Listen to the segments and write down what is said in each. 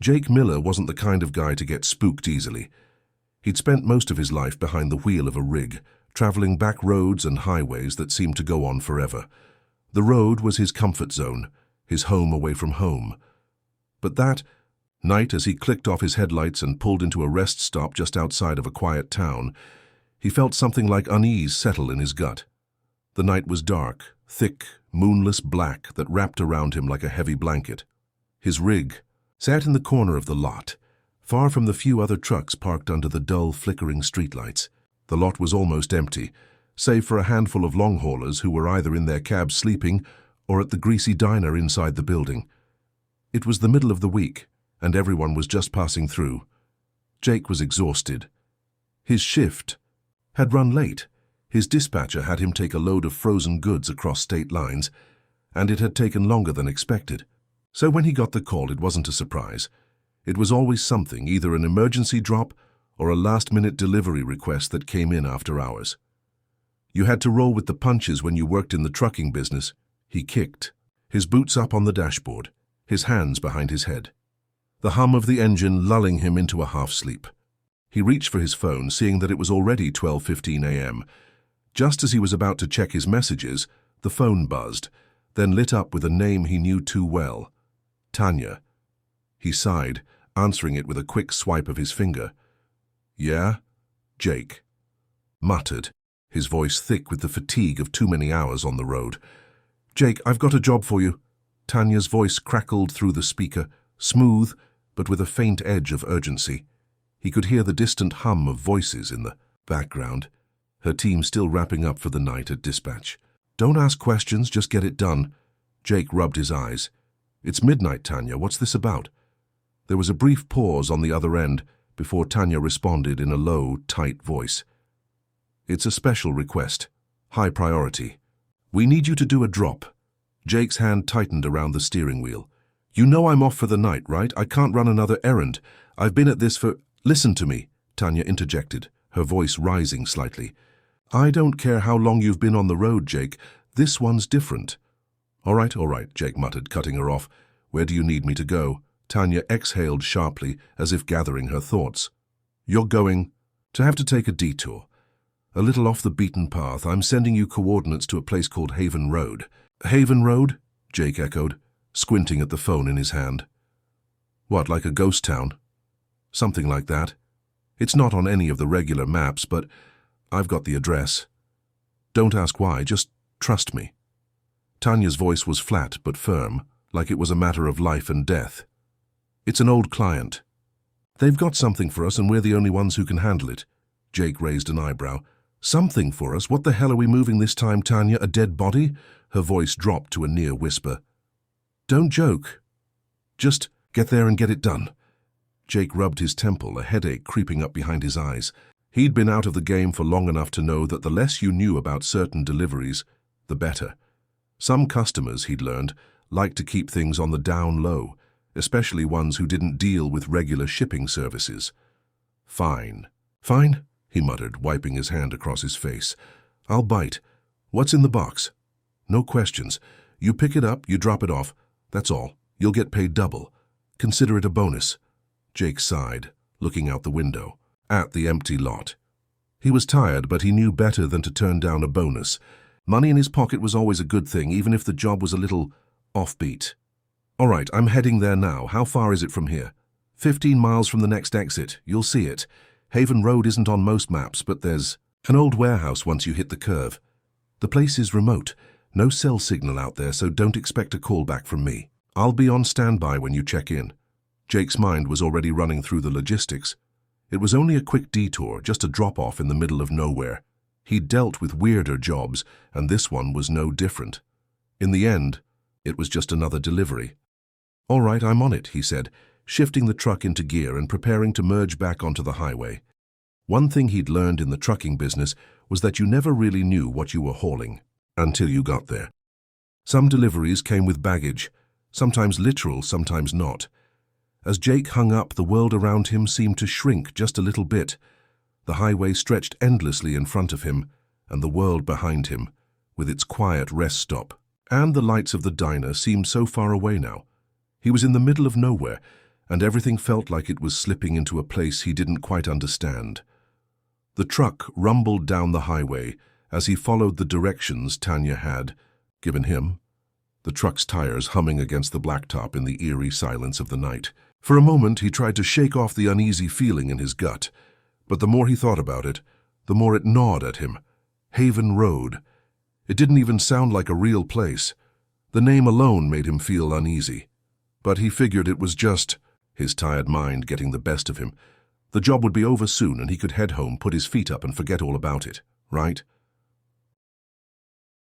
Jake Miller wasn't the kind of guy to get spooked easily. He'd spent most of his life behind the wheel of a rig, traveling back roads and highways that seemed to go on forever. The road was his comfort zone, his home away from home. But that night, as he clicked off his headlights and pulled into a rest stop just outside of a quiet town, he felt something like unease settle in his gut. The night was dark, thick, moonless black that wrapped around him like a heavy blanket. His rig sat in the corner of the lot, far from the few other trucks parked under the dull, flickering streetlights. The lot was almost empty, save for a handful of long haulers who were either in their cabs sleeping or at the greasy diner inside the building. It was the middle of the week, and everyone was just passing through. Jake was exhausted. His shift had run late. His dispatcher had him take a load of frozen goods across state lines, and it had taken longer than expected. So when he got the call, it wasn't a surprise. It was always something, either an emergency drop or a last-minute delivery request that came in after hours. You had to roll with the punches when you worked in the trucking business. He kicked, his boots up on the dashboard, his hands behind his head, the hum of the engine lulling him into a half-sleep. He reached for his phone, seeing that it was already 12:15 a.m. Just as he was about to check his messages, the phone buzzed, then lit up with a name he knew too well. Tanya. He sighed, answering it with a quick swipe of his finger. "Yeah?" Jake muttered, his voice thick with the fatigue of too many hours on the road. "Jake, I've got a job for you." Tanya's voice crackled through the speaker, smooth, but with a faint edge of urgency. He could hear the distant hum of voices in the background, her team still wrapping up for the night at dispatch. "Don't ask questions, just get it done." Jake rubbed his eyes. "It's midnight, Tanya. What's this about?" There was a brief pause on the other end before Tanya responded in a low, tight voice. "It's a special request. High priority. We need you to do a drop." Jake's hand tightened around the steering wheel. "You know I'm off for the night, right? I can't run another errand. I've been at this for—" "Listen to me," Tanya interjected, her voice rising slightly. "I don't care how long you've been on the road, Jake. This one's different." All right, Jake muttered, cutting her off. "Where do you need me to go?" Tanya exhaled sharply, as if gathering her thoughts. "You're going to have to take a detour. A little off the beaten path. I'm sending you coordinates to a place called Haven Road." "Haven Road?" Jake echoed, squinting at the phone in his hand. "What, like a ghost town?" "Something like that. It's not on any of the regular maps, but I've got the address. Don't ask why, just trust me." Tanya's voice was flat but firm, like it was a matter of life and death. "It's an old client. They've got something for us and we're the only ones who can handle it." Jake raised an eyebrow. "Something for us? What the hell are we moving this time, Tanya? A dead body?" Her voice dropped to a near whisper. "Don't joke. Just get there and get it done." Jake rubbed his temple, a headache creeping up behind his eyes. He'd been out of the game for long enough to know that the less you knew about certain deliveries, the better. Some customers, he'd learned, liked to keep things on the down low, especially ones who didn't deal with regular shipping services. "Fine. Fine?" he muttered, wiping his hand across his face. "I'll bite. What's in the box?" "No questions. You pick it up, you drop it off. That's all. You'll get paid double. Consider it a bonus." Jake sighed, looking out the window, at the empty lot. He was tired, but he knew better than to turn down a bonus. Money in his pocket was always a good thing, even if the job was a little offbeat. "All right, I'm heading there now. How far is it from here?" 15 miles from the next exit. You'll see it. Haven Road isn't on most maps, but there's an old warehouse once you hit the curve. The place is remote. No cell signal out there, so don't expect a call back from me. I'll be on standby when you check in." Jake's mind was already running through the logistics. It was only a quick detour, just a drop-off in the middle of nowhere. He'd dealt with weirder jobs, and this one was no different. In the end, it was just another delivery. "All right, I'm on it," he said, shifting the truck into gear and preparing to merge back onto the highway. One thing he'd learned in the trucking business was that you never really knew what you were hauling until you got there. Some deliveries came with baggage, sometimes literal, sometimes not. As Jake hung up, the world around him seemed to shrink just a little bit. The highway stretched endlessly in front of him, and the world behind him, with its quiet rest stop. And the lights of the diner seemed so far away now. He was in the middle of nowhere, and everything felt like it was slipping into a place he didn't quite understand. The truck rumbled down the highway as he followed the directions Tanya had given him, the truck's tires humming against the blacktop in the eerie silence of the night. For a moment, he tried to shake off the uneasy feeling in his gut, but the more he thought about it, the more it gnawed at him. Haven Road. It didn't even sound like a real place. The name alone made him feel uneasy. But he figured it was just his tired mind getting the best of him. The job would be over soon and he could head home, put his feet up and forget all about it, right?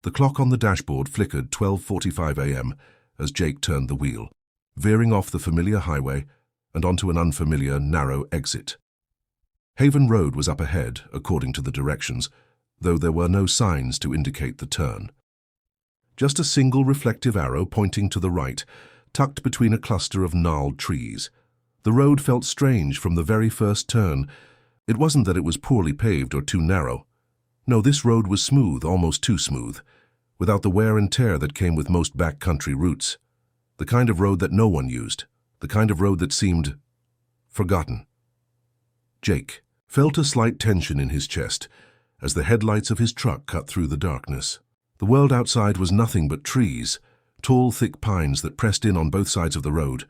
The clock on the dashboard flickered 12:45 a.m. as Jake turned the wheel, veering off the familiar highway and onto an unfamiliar, narrow exit. Haven Road was up ahead, according to the directions, though there were no signs to indicate the turn. Just a single reflective arrow pointing to the right, tucked between a cluster of gnarled trees. The road felt strange from the very first turn. It wasn't that it was poorly paved or too narrow. No, this road was smooth, almost too smooth, without the wear and tear that came with most backcountry routes. The kind of road that no one used, the kind of road that seemed forgotten. Jake felt a slight tension in his chest as the headlights of his truck cut through the darkness. The world outside was nothing but trees, tall, thick pines that pressed in on both sides of the road.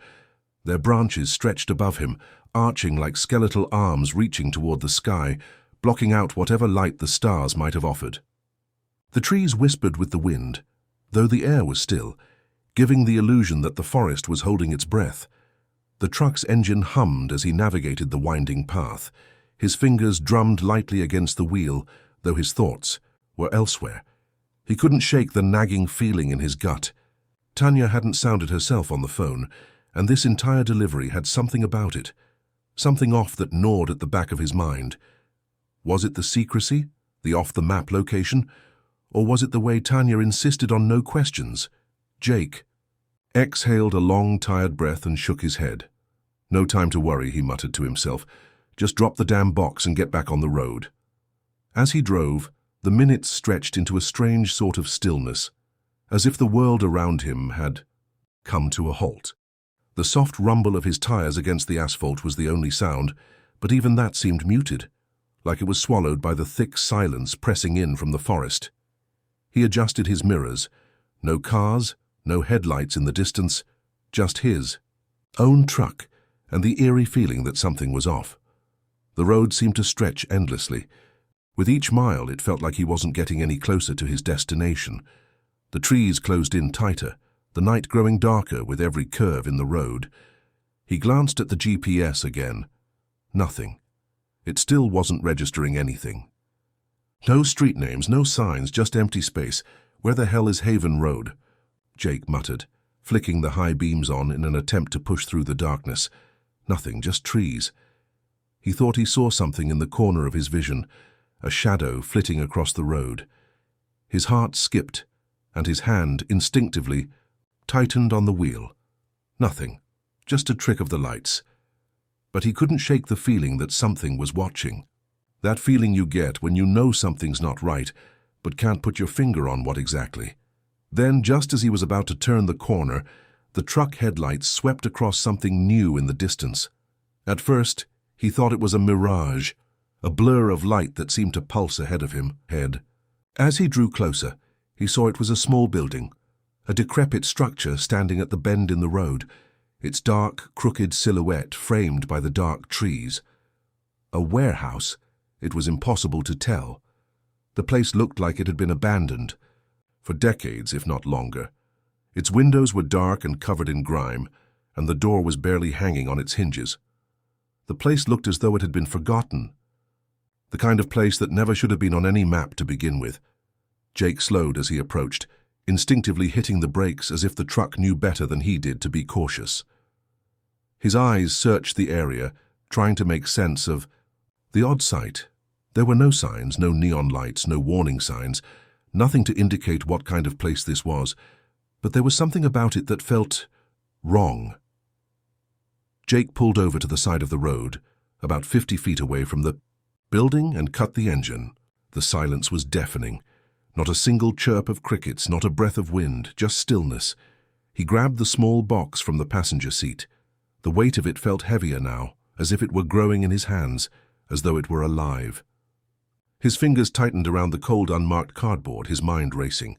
Their branches stretched above him, arching like skeletal arms reaching toward the sky, blocking out whatever light the stars might have offered. The trees whispered with the wind, though the air was still, giving the illusion that the forest was holding its breath. The truck's engine hummed as he navigated the winding path. His fingers drummed lightly against the wheel, though his thoughts were elsewhere. He couldn't shake the nagging feeling in his gut. Tanya hadn't sounded herself on the phone, and this entire delivery had something about it, something off that gnawed at the back of his mind. Was it the secrecy, the off-the-map location, or was it the way Tanya insisted on no questions? Jake exhaled a long, tired breath and shook his head. No time to worry, he muttered to himself. Just drop the damn box and get back on the road. As he drove, the minutes stretched into a strange sort of stillness, as if the world around him had come to a halt. The soft rumble of his tires against the asphalt was the only sound, but even that seemed muted, like it was swallowed by the thick silence pressing in from the forest. He adjusted his mirrors. No cars, no headlights in the distance, just his own truck and the eerie feeling that something was off. The road seemed to stretch endlessly. With each mile, it felt like he wasn't getting any closer to his destination. The trees closed in tighter, the night growing darker with every curve in the road. He glanced at the GPS again. Nothing. It still wasn't registering anything. No street names, no signs, just empty space. Where the hell is Haven Road? Jake muttered, flicking the high beams on in an attempt to push through the darkness. Nothing, just trees. He thought he saw something in the corner of his vision, a shadow flitting across the road. His heart skipped, and his hand, instinctively, tightened on the wheel. Nothing, just a trick of the lights. But he couldn't shake the feeling that something was watching. That feeling you get when you know something's not right, but can't put your finger on what exactly. Then, just as he was about to turn the corner, the truck headlights swept across something new in the distance. At first, he thought it was a mirage, a blur of light that seemed to pulse ahead of him. As he drew closer, he saw it was a small building, a decrepit structure standing at the bend in the road, its dark, crooked silhouette framed by the dark trees. A warehouse? It was impossible to tell. The place looked like it had been abandoned for decades, if not longer. Its windows were dark and covered in grime, and the door was barely hanging on its hinges. The place looked as though it had been forgotten, the kind of place that never should have been on any map to begin with. Jake slowed as he approached, instinctively hitting the brakes as if the truck knew better than he did to be cautious. His eyes searched the area, trying to make sense of the odd sight. There were no signs, no neon lights, no warning signs, nothing to indicate what kind of place this was, but there was something about it that felt wrong. Jake pulled over to the side of the road, about 50 feet away from the building, and cut the engine. The silence was deafening. Not a single chirp of crickets, not a breath of wind, just stillness. He grabbed the small box from the passenger seat. The weight of it felt heavier now, as if it were growing in his hands, as though it were alive. His fingers tightened around the cold, unmarked cardboard, his mind racing.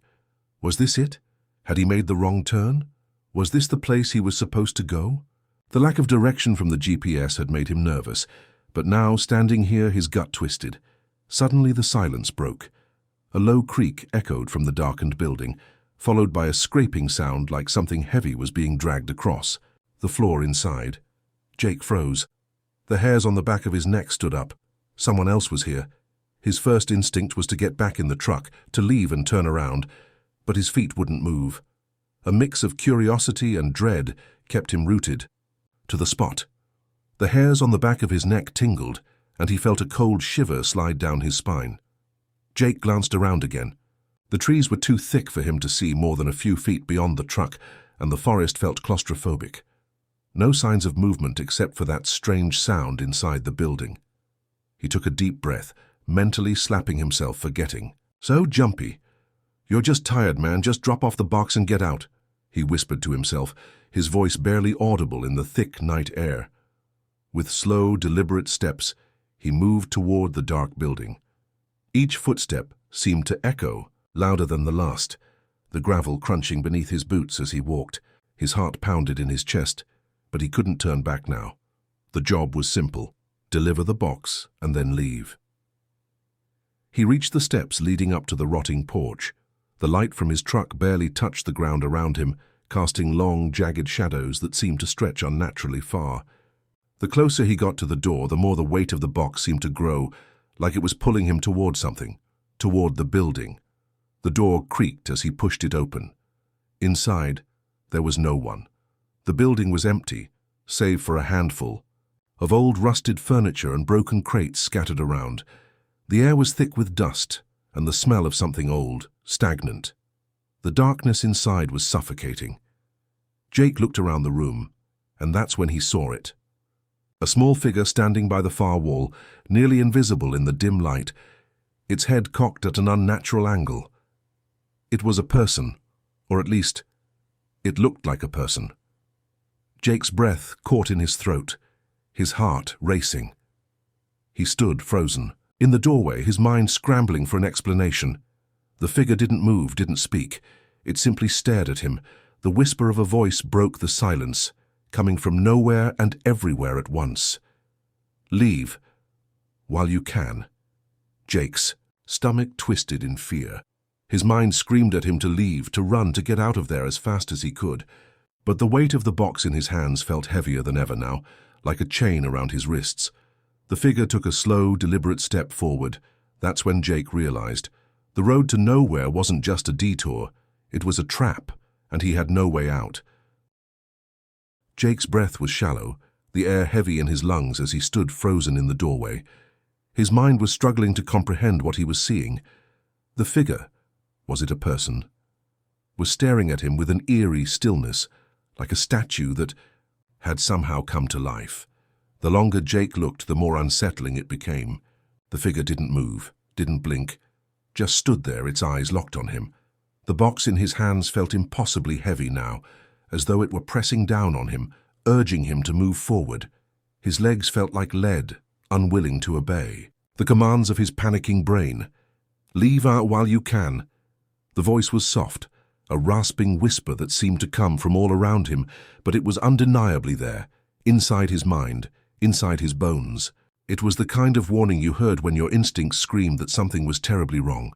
Was this it? Had he made the wrong turn? Was this the place he was supposed to go? The lack of direction from the GPS had made him nervous, but now, standing here, his gut twisted. Suddenly the silence broke. A low creak echoed from the darkened building, followed by a scraping sound like something heavy was being dragged across the floor inside. Jake froze. The hairs on the back of his neck stood up. Someone else was here. His first instinct was to get back in the truck, to leave and turn around, but his feet wouldn't move. A mix of curiosity and dread kept him rooted to the spot. The hairs on the back of his neck tingled, and he felt a cold shiver slide down his spine. Jake glanced around again. The trees were too thick for him to see more than a few feet beyond the truck, and the forest felt claustrophobic. No signs of movement except for that strange sound inside the building. He took a deep breath, mentally slapping himself for getting so jumpy. "You're just tired, man. Just drop off the box and get out," he whispered to himself, his voice barely audible in the thick night air. With slow, deliberate steps, he moved toward the dark building. Each footstep seemed to echo, louder than the last, the gravel crunching beneath his boots as he walked. His heart pounded in his chest, but he couldn't turn back now. The job was simple: deliver the box and then leave. He reached the steps leading up to the rotting porch. The light from his truck barely touched the ground around him, casting long, jagged shadows that seemed to stretch unnaturally far. The closer he got to the door, the more the weight of the box seemed to grow, like it was pulling him toward something, toward the building. The door creaked as he pushed it open. Inside, there was no one. The building was empty, save for a handful of old rusted furniture and broken crates scattered around. The air was thick with dust and the smell of something old, stagnant. The darkness inside was suffocating. Jake looked around the room, and that's when he saw it. A small figure standing by the far wall, nearly invisible in the dim light, its head cocked at an unnatural angle. It was a person, or at least, it looked like a person. Jake's breath caught in his throat, his heart racing. He stood frozen, in the doorway, his mind scrambling for an explanation. The figure didn't move, didn't speak. It simply stared at him. The whisper of a voice broke the silence, coming from nowhere and everywhere at once. "Leave, while you can." Jake's stomach twisted in fear. His mind screamed at him to leave, to run, to get out of there as fast as he could. But the weight of the box in his hands felt heavier than ever now, like a chain around his wrists. The figure took a slow, deliberate step forward. That's when Jake realized the road to nowhere wasn't just a detour, it was a trap, and he had no way out. Jake's breath was shallow, the air heavy in his lungs as he stood frozen in the doorway. His mind was struggling to comprehend what he was seeing. The figure, was it a person, was staring at him with an eerie stillness, like a statue that had somehow come to life. The longer Jake looked, the more unsettling it became. The figure didn't move, didn't blink, just stood there, its eyes locked on him. The box in his hands felt impossibly heavy now, as though it were pressing down on him, urging him to move forward. His legs felt like lead, unwilling to obey. The commands of his panicking brain. "Leave out while you can." The voice was soft, a rasping whisper that seemed to come from all around him, but it was undeniably there, inside his mind, inside his bones. It was the kind of warning you heard when your instincts screamed that something was terribly wrong.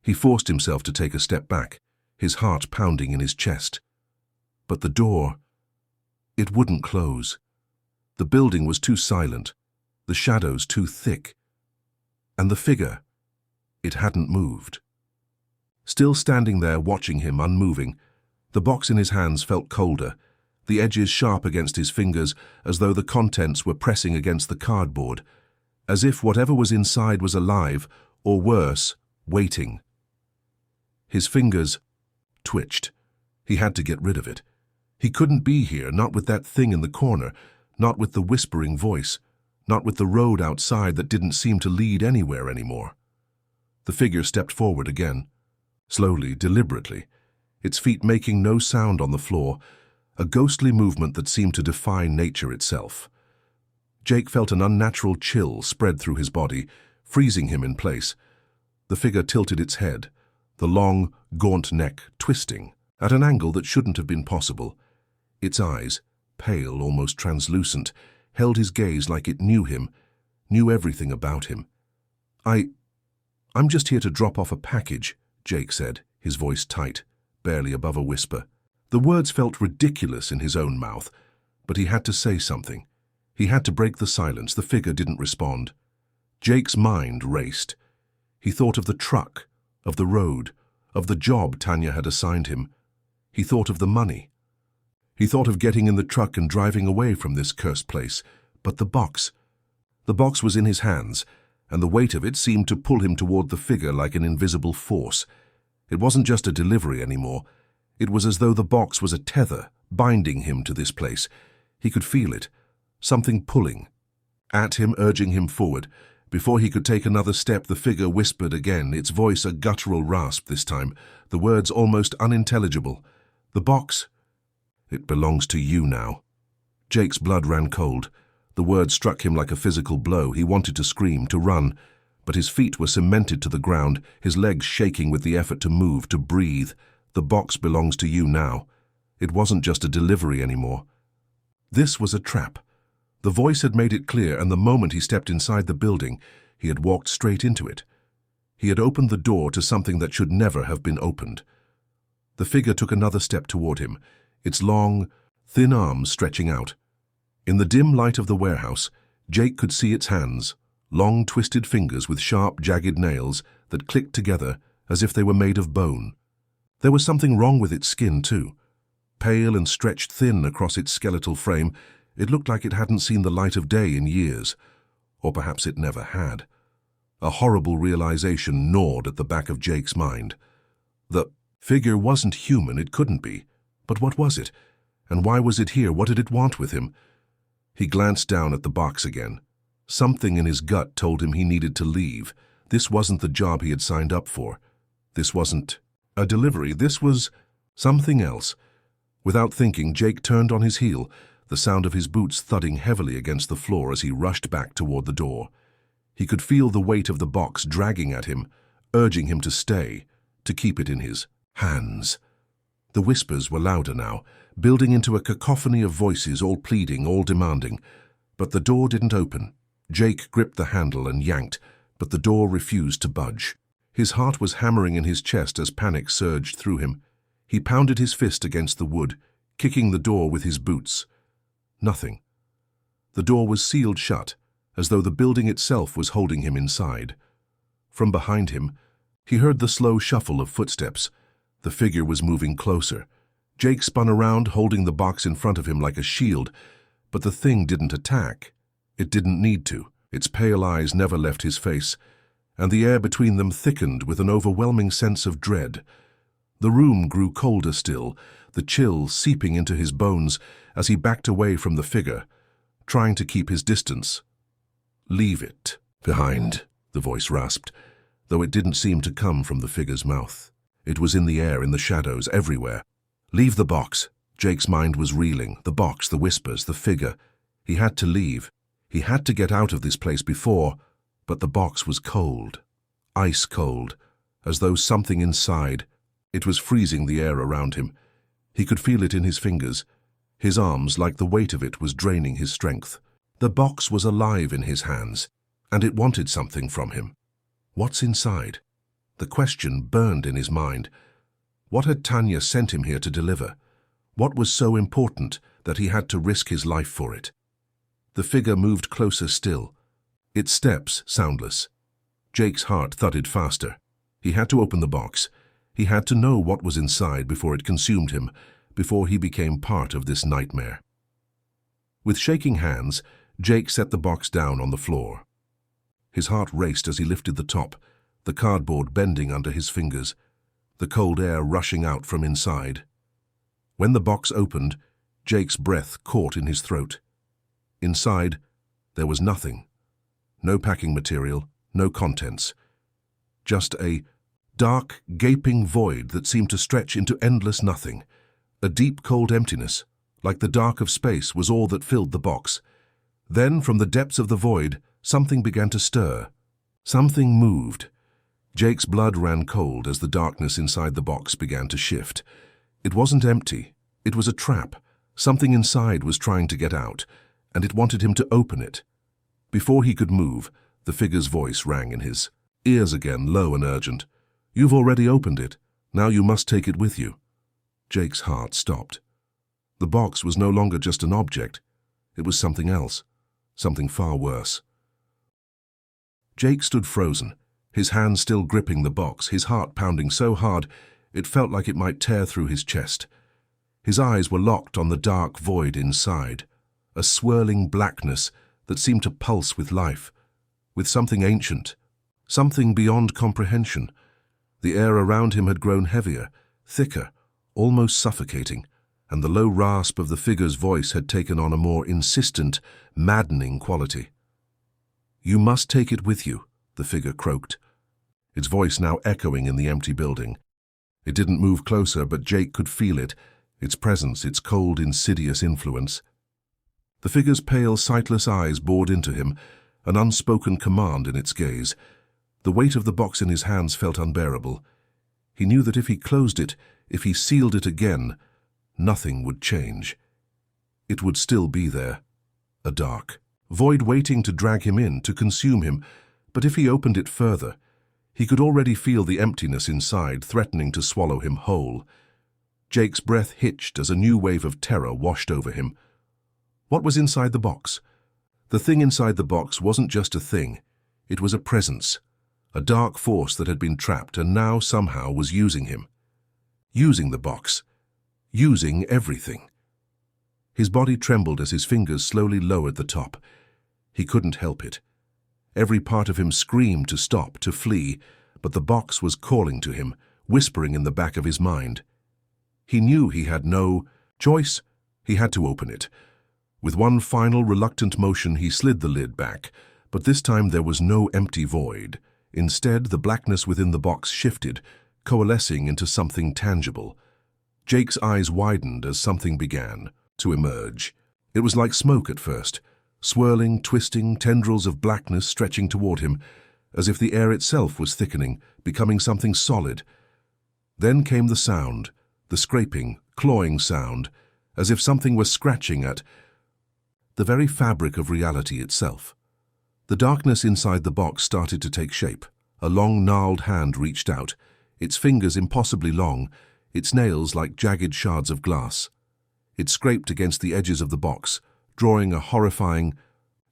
He forced himself to take a step back, his heart pounding in his chest. But the door, it wouldn't close. The building was too silent, the shadows too thick. And the figure, it hadn't moved. Still standing there, watching him, unmoving, the box in his hands felt colder, the edges sharp against his fingers, as though the contents were pressing against the cardboard, as if whatever was inside was alive, or worse, waiting. His fingers twitched. He had to get rid of it. He couldn't be here, not with that thing in the corner, not with the whispering voice, not with the road outside that didn't seem to lead anywhere anymore. The figure stepped forward again, slowly, deliberately, its feet making no sound on the floor, a ghostly movement that seemed to defy nature itself. Jake felt an unnatural chill spread through his body, freezing him in place. The figure tilted its head, the long, gaunt neck twisting, at an angle that shouldn't have been possible. Its eyes, pale, almost translucent, held his gaze like it knew him, knew everything about him. I'm just here to drop off a package, Jake said, his voice tight, barely above a whisper. The words felt ridiculous in his own mouth, but he had to say something. He had to break the silence. The figure didn't respond. Jake's mind raced. He thought of the truck, of the road, of the job Tanya had assigned him. He thought of the money. He thought of getting in the truck and driving away from this cursed place. But the box was in his hands, and the weight of it seemed to pull him toward the figure like an invisible force. It wasn't just a delivery anymore. It was as though the box was a tether, binding him to this place. He could feel it, something pulling at him, urging him forward. Before he could take another step, the figure whispered again, its voice a guttural rasp this time, the words almost unintelligible. The box, it belongs to you now. Jake's blood ran cold. The word struck him like a physical blow. He wanted to scream, to run, but his feet were cemented to the ground, his legs shaking with the effort to move, to breathe. The box belongs to you now. It wasn't just a delivery anymore. This was a trap. The voice had made it clear, and the moment he stepped inside the building, he had walked straight into it. He had opened the door to something that should never have been opened. The figure took another step toward him, its long, thin arms stretching out. In the dim light of the warehouse, Jake could see its hands, long twisted fingers with sharp, jagged nails that clicked together as if they were made of bone. There was something wrong with its skin, too. Pale and stretched thin across its skeletal frame, it looked like it hadn't seen the light of day in years. Or perhaps it never had. A horrible realization gnawed at the back of Jake's mind. The figure wasn't human, it couldn't be. But what was it? And why was it here? What did it want with him? He glanced down at the box again. Something in his gut told him he needed to leave. This wasn't the job he had signed up for. This wasn't a delivery. This was something else. Without thinking, Jake turned on his heel, the sound of his boots thudding heavily against the floor as he rushed back toward the door. He could feel the weight of the box dragging at him, urging him to stay, to keep it in his hands. The whispers were louder now, building into a cacophony of voices, all pleading, all demanding. But the door didn't open. Jake gripped the handle and yanked, but the door refused to budge. His heart was hammering in his chest as panic surged through him. He pounded his fist against the wood, kicking the door with his boots. Nothing. The door was sealed shut, as though the building itself was holding him inside. From behind him, he heard the slow shuffle of footsteps. The figure was moving closer. Jake spun around, holding the box in front of him like a shield, but the thing didn't attack. It didn't need to. Its pale eyes never left his face, and the air between them thickened with an overwhelming sense of dread. The room grew colder still, the chill seeping into his bones as he backed away from the figure, trying to keep his distance. "Leave it behind," the voice rasped, though it didn't seem to come from the figure's mouth. It was in the air, in the shadows, everywhere. Leave the box. Jake's mind was reeling. The box, the whispers, the figure. He had to leave. He had to get out of this place before, but the box was cold, ice cold, as though something inside. It was freezing the air around him. He could feel it in his fingers. His arms, like the weight of it, was draining his strength. The box was alive in his hands, and it wanted something from him. What's inside? The question burned in his mind. What had Tanya sent him here to deliver? What was so important that he had to risk his life for it? The figure moved closer still, its steps soundless. Jake's heart thudded faster. He had to open the box. He had to know what was inside before it consumed him, before he became part of this nightmare. With shaking hands, Jake set the box down on the floor. His heart raced as he lifted the top, the cardboard bending under his fingers, the cold air rushing out from inside. When the box opened, Jake's breath caught in his throat. Inside, there was nothing. No packing material, no contents. Just a dark, gaping void that seemed to stretch into endless nothing. A deep, cold emptiness, like the dark of space was all that filled the box. Then, from the depths of the void, something began to stir. Something moved. Jake's blood ran cold as the darkness inside the box began to shift. It wasn't empty. It was a trap. Something inside was trying to get out, and it wanted him to open it. Before he could move, the figure's voice rang in his ears again, low and urgent. "You've already opened it. Now you must take it with you." Jake's heart stopped. The box was no longer just an object. It was something else, something far worse. Jake stood frozen, his hands still gripping the box, his heart pounding so hard it felt like it might tear through his chest. His eyes were locked on the dark void inside, a swirling blackness that seemed to pulse with life, with something ancient, something beyond comprehension. The air around him had grown heavier, thicker, almost suffocating, and the low rasp of the figure's voice had taken on a more insistent, maddening quality. "You must take it with you," the figure croaked, its voice now echoing in the empty building. It didn't move closer, but Jake could feel it, its presence, its cold, insidious influence. The figure's pale, sightless eyes bored into him, an unspoken command in its gaze. The weight of the box in his hands felt unbearable. He knew that if he closed it, if he sealed it again, nothing would change. It would still be there, a dark void waiting to drag him in, to consume him. But if he opened it further, he could already feel the emptiness inside, threatening to swallow him whole. Jake's breath hitched as a new wave of terror washed over him. What was inside the box? The thing inside the box wasn't just a thing. It was a presence, a dark force that had been trapped and now somehow was using him. Using the box. Using everything. His body trembled as his fingers slowly lowered the top. He couldn't help it. Every part of him screamed to stop, to flee, but the box was calling to him, whispering in the back of his mind. He knew he had no choice. He had to open it. With one final reluctant motion, he slid the lid back, but this time there was no empty void. Instead, the blackness within the box shifted, coalescing into something tangible. Jake's eyes widened as something began to emerge. It was like smoke at first, swirling, twisting, tendrils of blackness stretching toward him, as if the air itself was thickening, becoming something solid. Then came the sound, the scraping, clawing sound, as if something were scratching at the very fabric of reality itself. The darkness inside the box started to take shape. A long, gnarled hand reached out, its fingers impossibly long, its nails like jagged shards of glass. It scraped against the edges of the box, drawing a horrifying,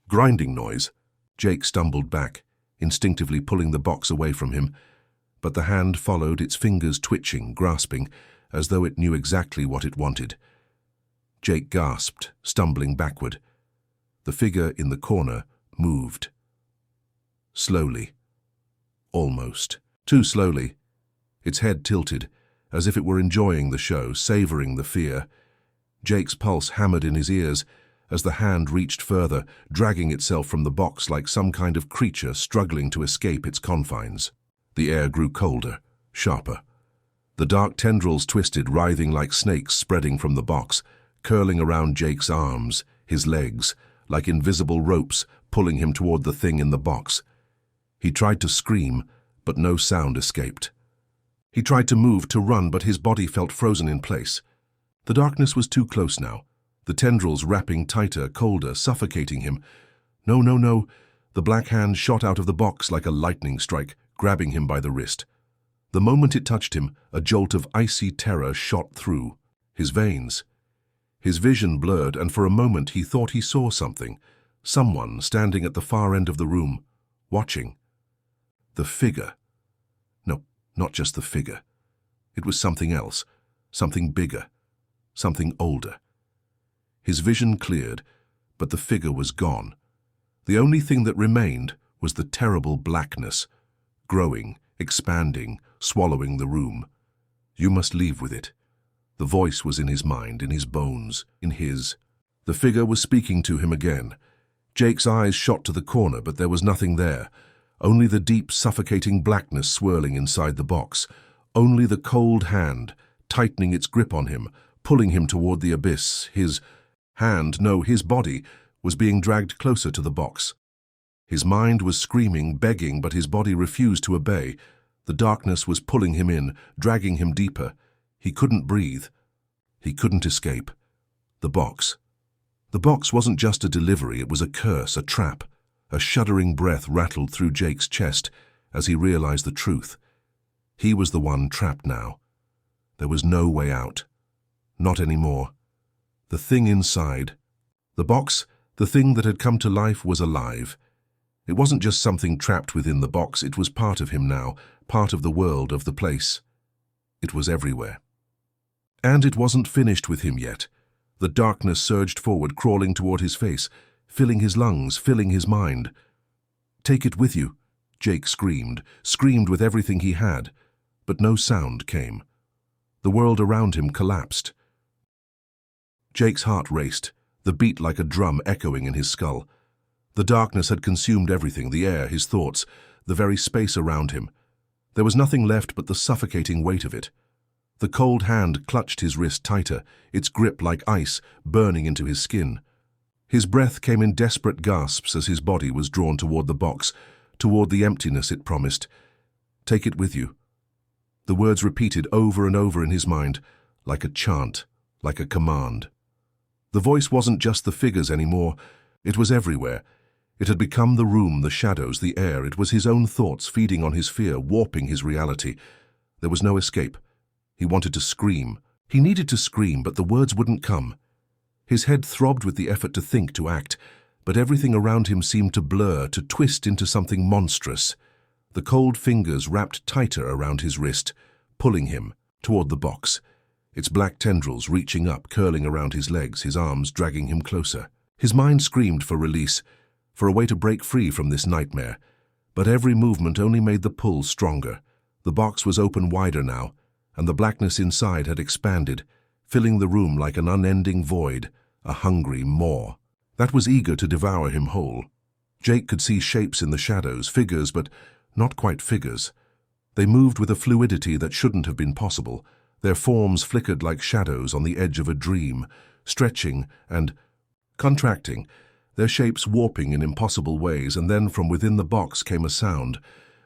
grinding noise. Jake stumbled back, instinctively pulling the box away from him, but the hand followed, its fingers twitching, grasping, as though it knew exactly what it wanted. Jake gasped, stumbling backward. The figure in the corner moved. Slowly. Almost. Too slowly. Its head tilted, as if it were enjoying the show, savoring the fear. Jake's pulse hammered in his ears as the hand reached further, dragging itself from the box like some kind of creature struggling to escape its confines. The air grew colder, sharper. The dark tendrils twisted, writhing like snakes spreading from the box, curling around Jake's arms, his legs, like invisible ropes pulling him toward the thing in the box. He tried to scream, but no sound escaped. He tried to move, to run, but his body felt frozen in place. The darkness was too close now, the tendrils wrapping tighter, colder, suffocating him. No, no, no. The black hand shot out of the box like a lightning strike, grabbing him by the wrist. The moment it touched him, a jolt of icy terror shot through his veins. His vision blurred, and for a moment he thought he saw something. Someone standing at the far end of the room, watching. The figure. No, not just the figure. It was something else, something bigger, something older. His vision cleared, but the figure was gone. The only thing that remained was the terrible blackness, growing, expanding, swallowing the room. You must leave with it. The voice was in his mind, in his bones, in his. The figure was speaking to him again. Jake's eyes shot to the corner, but there was nothing there. Only the deep, suffocating blackness swirling inside the box. Only the cold hand, tightening its grip on him, pulling him toward the abyss. His hand, no, his body, was being dragged closer to the box. His mind was screaming, begging, but his body refused to obey. The darkness was pulling him in, dragging him deeper. He couldn't breathe. He couldn't escape. The box. The box wasn't just a delivery, it was a curse, a trap. A shuddering breath rattled through Jake's chest as he realized the truth. He was the one trapped now. There was no way out. Not anymore. The thing inside, the box, the thing that had come to life, was alive. It wasn't just something trapped within the box, it was part of him now, part of the world, of the place. It was everywhere. And it wasn't finished with him yet. The darkness surged forward, crawling toward his face, filling his lungs, filling his mind. "Take it with you," Jake screamed with everything he had, but no sound came. The world around him collapsed. Jake's heart raced, the beat like a drum echoing in his skull. The darkness had consumed everything, the air, his thoughts, the very space around him. There was nothing left but the suffocating weight of it. The cold hand clutched his wrist tighter, its grip like ice, burning into his skin. His breath came in desperate gasps as his body was drawn toward the box, toward the emptiness it promised. "Take it with you." The words repeated over and over in his mind, like a chant, like a command. The voice wasn't just the figures anymore, it was everywhere. It had become the room, the shadows, the air. It was his own thoughts feeding on his fear, warping his reality. There was no escape. He wanted to scream. He needed to scream, but the words wouldn't come. His head throbbed with the effort to think, to act, but everything around him seemed to blur, to twist into something monstrous. The cold fingers wrapped tighter around his wrist, pulling him toward the box, its black tendrils reaching up, curling around his legs, his arms dragging him closer. His mind screamed for release, for a way to break free from this nightmare, but every movement only made the pull stronger. The box was open wider now, and the blackness inside had expanded, filling the room like an unending void, a hungry maw that was eager to devour him whole. Jake could see shapes in the shadows, figures, but not quite figures. They moved with a fluidity that shouldn't have been possible. Their forms flickered like shadows on the edge of a dream, stretching and contracting, their shapes warping in impossible ways, and then from within the box came a sound,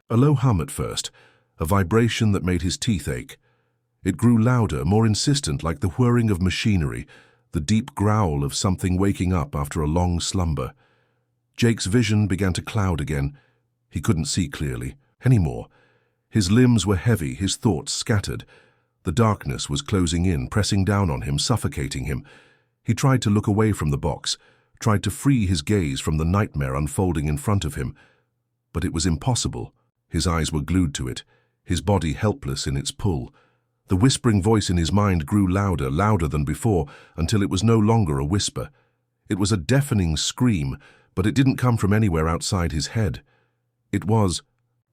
a low hum at first, a vibration that made his teeth ache. It grew louder, more insistent, like the whirring of machinery, the deep growl of something waking up after a long slumber. Jake's vision began to cloud again. He couldn't see clearly anymore. His limbs were heavy, his thoughts scattered. The darkness was closing in, pressing down on him, suffocating him. He tried to look away from the box, tried to free his gaze from the nightmare unfolding in front of him. But it was impossible. His eyes were glued to it, his body helpless in its pull. The whispering voice in his mind grew louder, louder than before, until it was no longer a whisper. It was a deafening scream, but it didn't come from anywhere outside his head. It was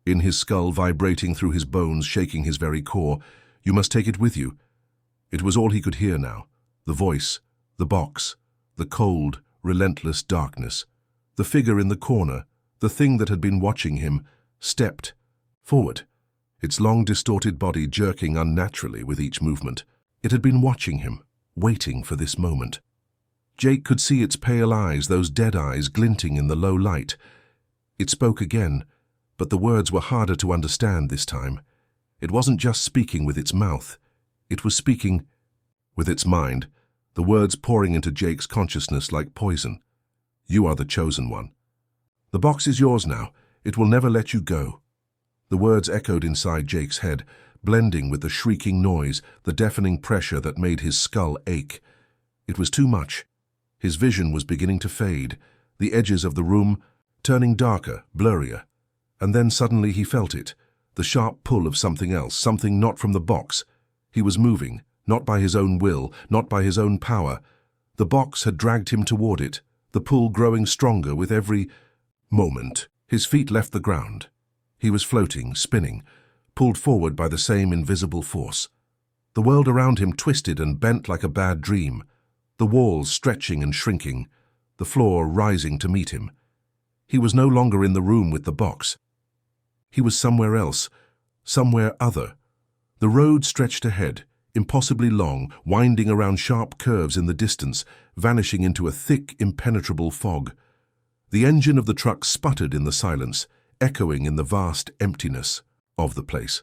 in his skull, vibrating through his bones, shaking his very core. "You must take it with you." It was all he could hear now. The voice, the box, the cold, relentless darkness. The figure in the corner, the thing that had been watching him, stepped forward, its long, distorted body jerking unnaturally with each movement. It had been watching him, waiting for this moment. Jake could see its pale eyes, those dead eyes glinting in the low light. It spoke again, but the words were harder to understand this time. It wasn't just speaking with its mouth. It was speaking with its mind, the words pouring into Jake's consciousness like poison. "You are the chosen one. The box is yours now. It will never let you go." The words echoed inside Jake's head, blending with the shrieking noise, the deafening pressure that made his skull ache. It was too much. His vision was beginning to fade, the edges of the room turning darker, blurrier. And then suddenly he felt it, the sharp pull of something else, something not from the box. He was moving, not by his own will, not by his own power. The box had dragged him toward it, the pull growing stronger with every moment. His feet left the ground. He was floating, spinning, pulled forward by the same invisible force. The world around him twisted and bent like a bad dream, the walls stretching and shrinking, the floor rising to meet him. He was no longer in the room with the box. He was somewhere else, somewhere other. The road stretched ahead, impossibly long, winding around sharp curves in the distance, vanishing into a thick, impenetrable fog. The engine of the truck sputtered in the silence, echoing in the vast emptiness of the place.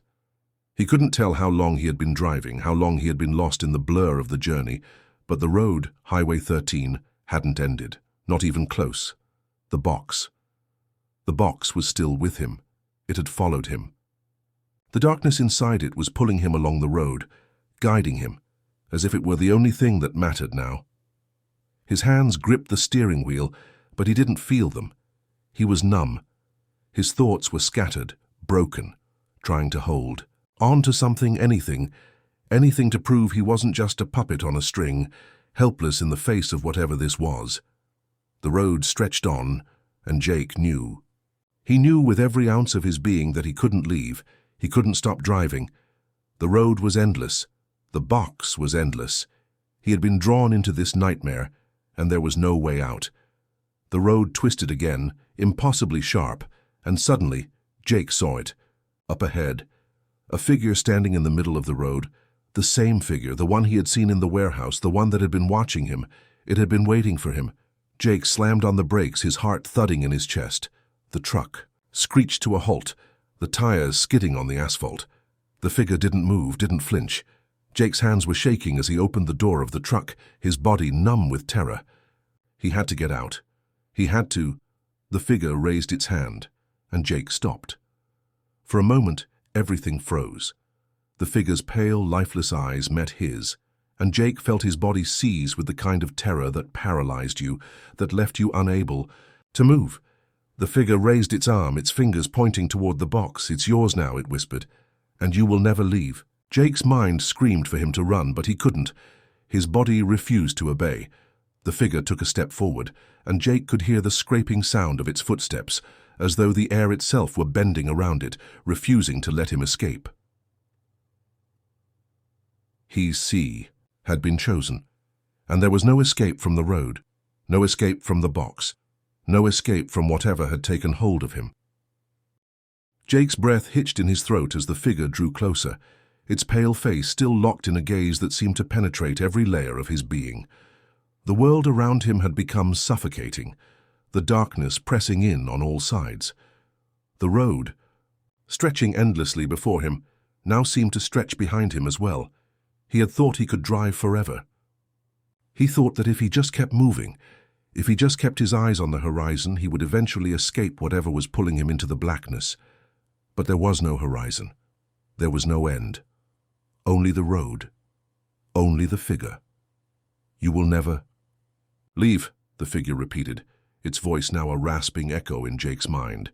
He couldn't tell how long he had been driving, how long he had been lost in the blur of the journey, but the road, Highway 13, hadn't ended, not even close. The box. The box was still with him. It had followed him. The darkness inside it was pulling him along the road, guiding him, as if it were the only thing that mattered now. His hands gripped the steering wheel, but he didn't feel them. He was numb. His thoughts were scattered, broken, trying to hold on to something, anything to prove he wasn't just a puppet on a string, helpless in the face of whatever this was. The road stretched on, and Jake knew. He knew with every ounce of his being that he couldn't leave, he couldn't stop driving. The road was endless. The box was endless. He had been drawn into this nightmare, and there was no way out. The road twisted again, impossibly sharp, and suddenly Jake saw it. Up ahead, a figure standing in the middle of the road, the same figure, the one he had seen in the warehouse, the one that had been watching him. It had been waiting for him. Jake slammed on the brakes, his heart thudding in his chest. The truck screeched to a halt, the tires skidding on the asphalt. The figure didn't move, didn't flinch. Jake's hands were shaking as he opened the door of the truck, his body numb with terror. He had to get out. He had to. The figure raised its hand, and Jake stopped. For a moment, everything froze. The figure's pale, lifeless eyes met his, and Jake felt his body seize with the kind of terror that paralyzed you, that left you unable to move. The figure raised its arm, its fingers pointing toward the box. "It's yours now," it whispered, "and you will never leave." Jake's mind screamed for him to run, but he couldn't. His body refused to obey. The figure took a step forward, and Jake could hear the scraping sound of its footsteps, as though the air itself were bending around it, refusing to let him escape. He had been chosen, and there was no escape from the road, no escape from the box, no escape from whatever had taken hold of him. Jake's breath hitched in his throat as the figure drew closer, its pale face still locked in a gaze that seemed to penetrate every layer of his being. The world around him had become suffocating, the darkness pressing in on all sides. The road, stretching endlessly before him, now seemed to stretch behind him as well. He had thought he could drive forever. He thought that if he just kept moving, if he just kept his eyes on the horizon, he would eventually escape whatever was pulling him into the blackness. But there was no horizon. There was no end. Only the road. Only the figure. "You will never leave," the figure repeated, its voice now a rasping echo in Jake's mind.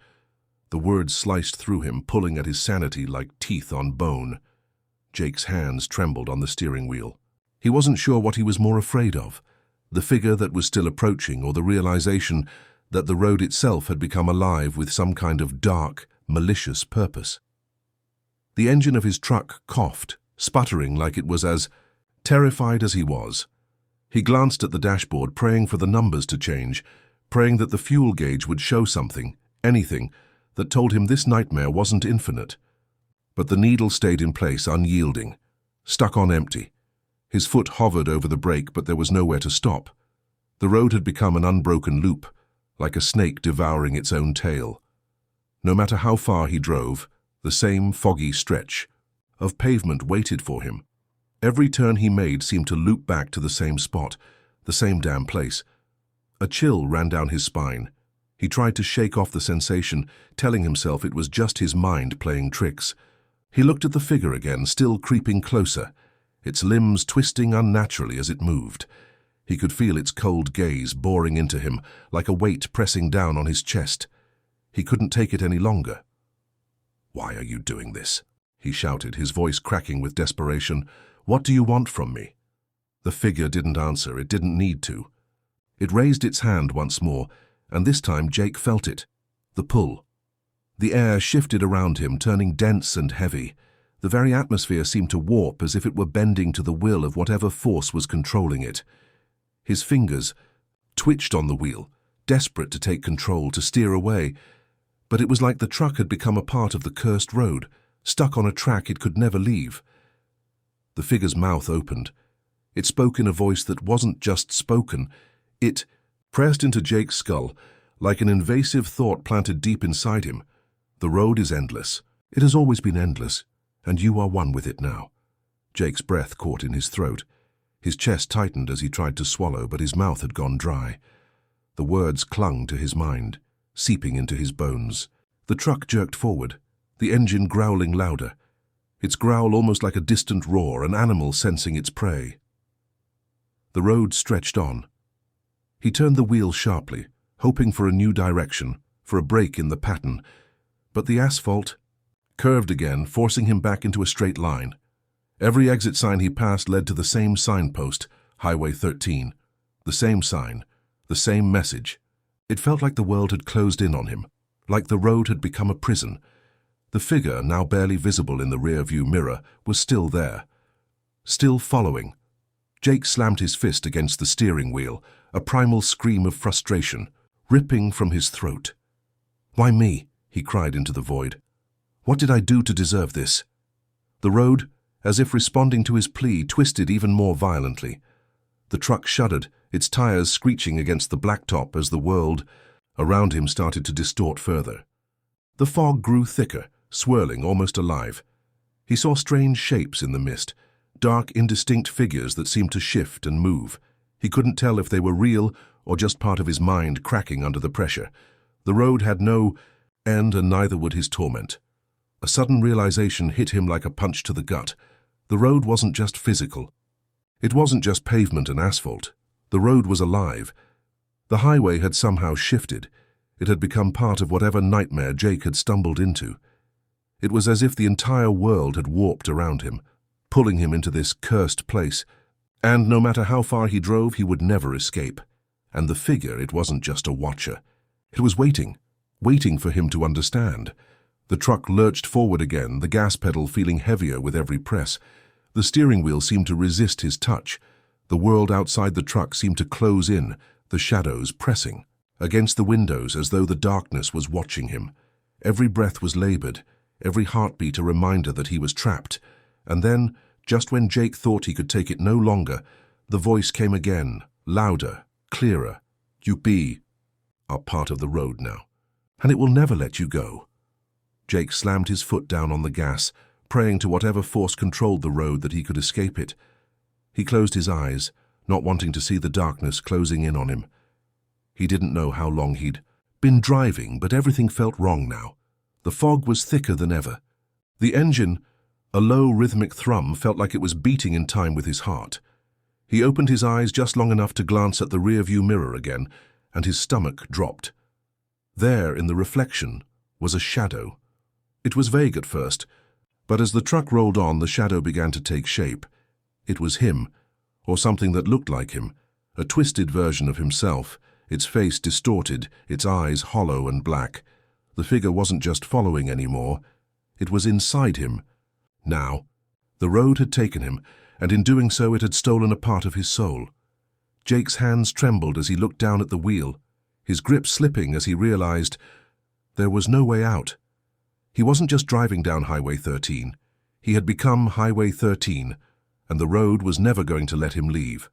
The words sliced through him, pulling at his sanity like teeth on bone. Jake's hands trembled on the steering wheel. He wasn't sure what he was more afraid of, the figure that was still approaching, or the realization that the road itself had become alive with some kind of dark, malicious purpose. The engine of his truck coughed, sputtering like it was as terrified as he was. He glanced at the dashboard, praying for the numbers to change, praying that the fuel gauge would show something, anything, that told him this nightmare wasn't infinite. But the needle stayed in place, unyielding, stuck on empty. His foot hovered over the brake, but there was nowhere to stop. The road had become an unbroken loop, like a snake devouring its own tail. No matter how far he drove, the same foggy stretch of pavement waited for him. Every turn he made seemed to loop back to the same spot, the same damn place. A chill ran down his spine. He tried to shake off the sensation, telling himself it was just his mind playing tricks. He looked at the figure again, still creeping closer, its limbs twisting unnaturally as it moved. He could feel its cold gaze boring into him, like a weight pressing down on his chest. He couldn't take it any longer. "Why are you doing this?" he shouted, his voice cracking with desperation. "What do you want from me?" The figure didn't answer. It didn't need to. It raised its hand once more, and this time Jake felt it. The pull. The air shifted around him, turning dense and heavy. The very atmosphere seemed to warp as if it were bending to the will of whatever force was controlling it. His fingers twitched on the wheel, desperate to take control, to steer away. But it was like the truck had become a part of the cursed road, stuck on a track it could never leave. The figure's mouth opened. It spoke in a voice that wasn't just spoken. It pressed into Jake's skull, like an invasive thought planted deep inside him. The road is endless. It has always been endless, and you are one with it now. Jake's breath caught in his throat. His chest tightened as he tried to swallow, but his mouth had gone dry. The words clung to his mind, seeping into his bones. The truck jerked forward, the engine growling louder. Its growl almost like a distant roar, an animal sensing its prey. The road stretched on. He turned the wheel sharply, hoping for a new direction, for a break in the pattern, but the asphalt curved again, forcing him back into a straight line. Every exit sign he passed led to the same signpost, Highway 13. The same sign, the same message. It felt like the world had closed in on him, like the road had become a prison. The figure, now barely visible in the rear-view mirror, was still there, still following. Jake slammed his fist against the steering wheel, a primal scream of frustration, ripping from his throat. "Why me?" he cried into the void. "What did I do to deserve this?" The road, as if responding to his plea, twisted even more violently. The truck shuddered, its tires screeching against the blacktop as the world around him started to distort further. The fog grew thicker, swirling, almost alive. He saw strange shapes in the mist, dark, indistinct figures that seemed to shift and move. He couldn't tell if they were real or just part of his mind cracking under the pressure. The road had no end, and neither would his torment. A sudden realization hit him like a punch to the gut. The road wasn't just physical. It wasn't just pavement and asphalt. The road was alive. The highway had somehow shifted. It had become part of whatever nightmare Jake had stumbled into. It was as if the entire world had warped around him, pulling him into this cursed place. And no matter how far he drove, he would never escape. And the figure, it wasn't just a watcher. It was waiting for him to understand. The truck lurched forward again, the gas pedal feeling heavier with every press. The steering wheel seemed to resist his touch. The world outside the truck seemed to close in, the shadows pressing against the windows as though the darkness was watching him. Every breath was labored, every heartbeat a reminder that he was trapped. And then, just when Jake thought he could take it no longer, the voice came again, louder, clearer. "You are part of the road now, and it will never let you go." Jake slammed his foot down on the gas, praying to whatever force controlled the road that he could escape it. He closed his eyes, not wanting to see the darkness closing in on him. He didn't know how long he'd been driving, but everything felt wrong now. The fog was thicker than ever. The engine, a low rhythmic thrum, felt like it was beating in time with his heart. He opened his eyes just long enough to glance at the rear-view mirror again, and his stomach dropped. There, in the reflection, was a shadow. It was vague at first, but as the truck rolled on, the shadow began to take shape. It was him, or something that looked like him, a twisted version of himself, its face distorted, its eyes hollow and black. The figure wasn't just following anymore, it was inside him. Now, the road had taken him, and in doing so it had stolen a part of his soul. Jake's hands trembled as he looked down at the wheel, his grip slipping as he realized there was no way out. He wasn't just driving down Highway 13. He had become Highway 13, and the road was never going to let him leave.